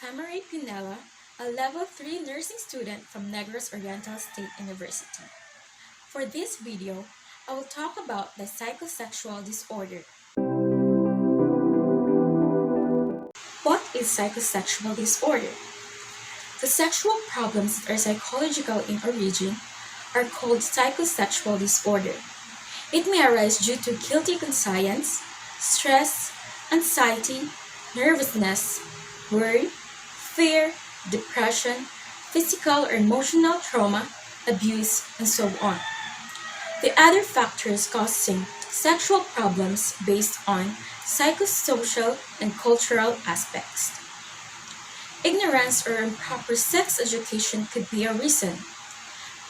Tamara Pinella, a Level 3 nursing student from Negros Oriental State University. For this video, I will talk about the psychosexual disorder. What is psychosexual disorder? The sexual problems that are psychological in origin are called psychosexual disorder. It may arise due to guilty conscience, stress, anxiety, nervousness, worry, fear, depression, physical or emotional trauma, abuse, and so on. The other factors causing sexual problems based on psychosocial and cultural aspects. Ignorance or improper sex education could be a reason.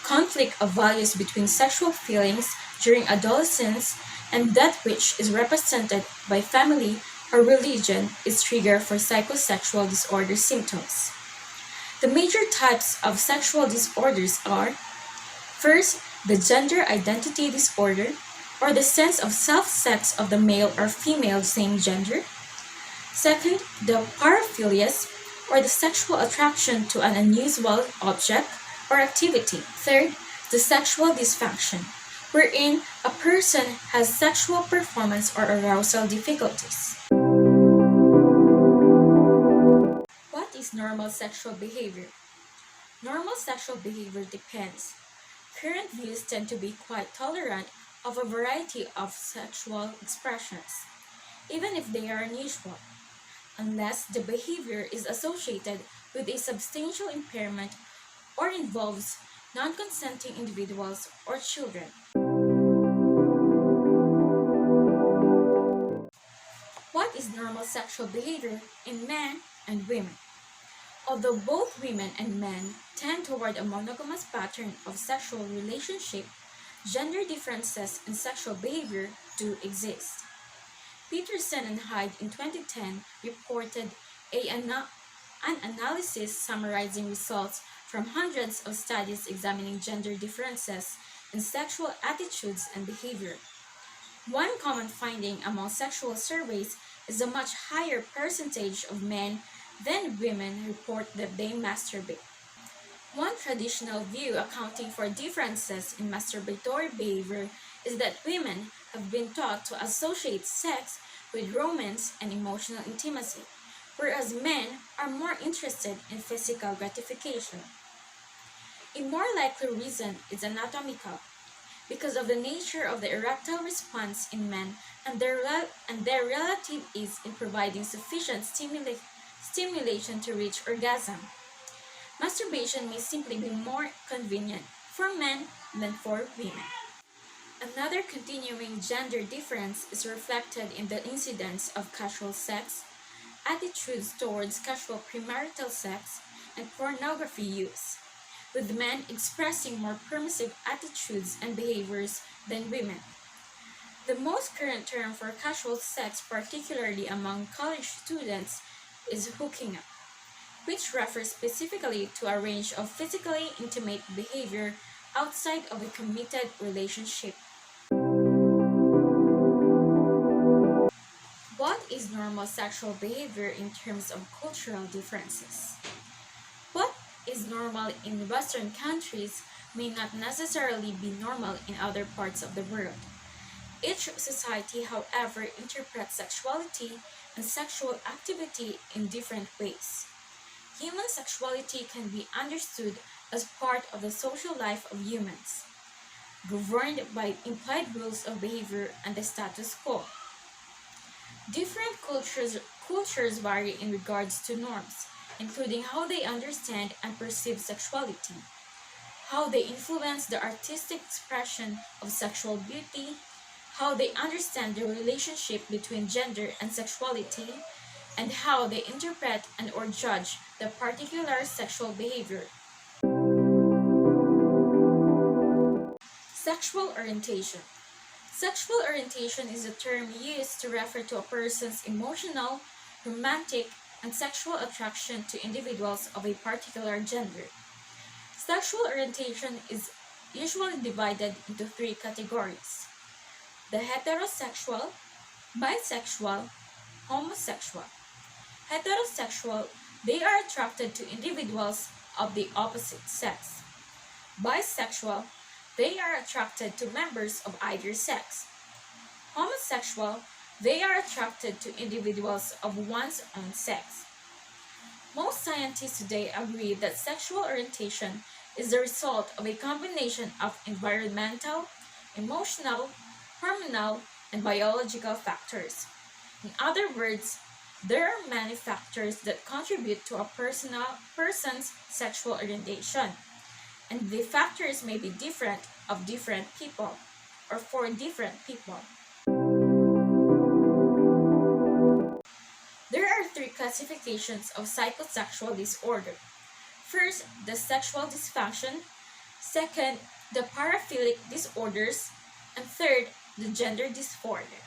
Conflict of values between sexual feelings during adolescence and that which is represented by family or religion is trigger for psychosexual disorder symptoms. The major types of sexual disorders are: first, the gender identity disorder, or the sense of self-sex of the male or female same gender. Second, the paraphilias, or the sexual attraction to an unusual object or activity. Third, the sexual dysfunction, wherein a person has sexual performance or arousal difficulties. What is normal sexual behavior? Normal sexual behavior depends. Current views tend to be quite tolerant of a variety of sexual expressions, even if they are unusual, unless the behavior is associated with a substantial impairment or involves non-consenting individuals or children. What is normal sexual behavior in men and women? Although both women and men tend toward a monogamous pattern of sexual relationship, gender differences in sexual behavior do exist. Peterson and Hyde in 2010 reported an analysis summarizing results from hundreds of studies examining gender differences in sexual attitudes and behavior. One common finding among sexual surveys is a much higher percentage of men than women report that they masturbate. One traditional view accounting for differences in masturbatory behavior is that women have been taught to associate sex with romance and emotional intimacy, whereas men are more interested in physical gratification. A more likely reason is anatomical, because of the nature of the erectile response in men and their relative ease in providing sufficient stimulation to reach orgasm. Masturbation may simply be more convenient for men than for women. Another continuing gender difference is reflected in the incidence of casual sex, attitudes towards casual premarital sex, and pornography use, with men expressing more permissive attitudes and behaviors than women. The most current term for casual sex, particularly among college students, is hooking up, which refers specifically to a range of physically intimate behavior outside of a committed relationship. What is normal sexual behavior in terms of cultural differences? What is normal in Western countries may not necessarily be normal in other parts of the world. Each society, however, interprets sexuality and sexual activity in different ways. Human sexuality can be understood as part of the social life of humans, governed by implied rules of behavior and the status quo. Different cultures vary in regards to norms, including how they understand and perceive sexuality, how they influence the artistic expression of sexual beauty, how they understand the relationship between gender and sexuality, and how they interpret and or judge the particular sexual behavior. Sexual orientation. Sexual orientation is a term used to refer to a person's emotional, romantic, and sexual attraction to individuals of a particular gender. Sexual orientation is usually divided into three categories: the heterosexual, bisexual, homosexual. Heterosexual They are attracted to individuals of the opposite sex. Bisexual, they are attracted to members of either sex. Homosexual, they are attracted to individuals of one's own sex. Most scientists today agree that sexual orientation is the result of a combination of environmental, emotional, hormonal, and biological factors. In other words, there are many factors that contribute to a person's sexual orientation, and the factors may be different of different people or for different people. There are three classifications of psychosexual disorder. First, the sexual dysfunction. Second, the paraphilic disorders. And third, the gender dysphoria.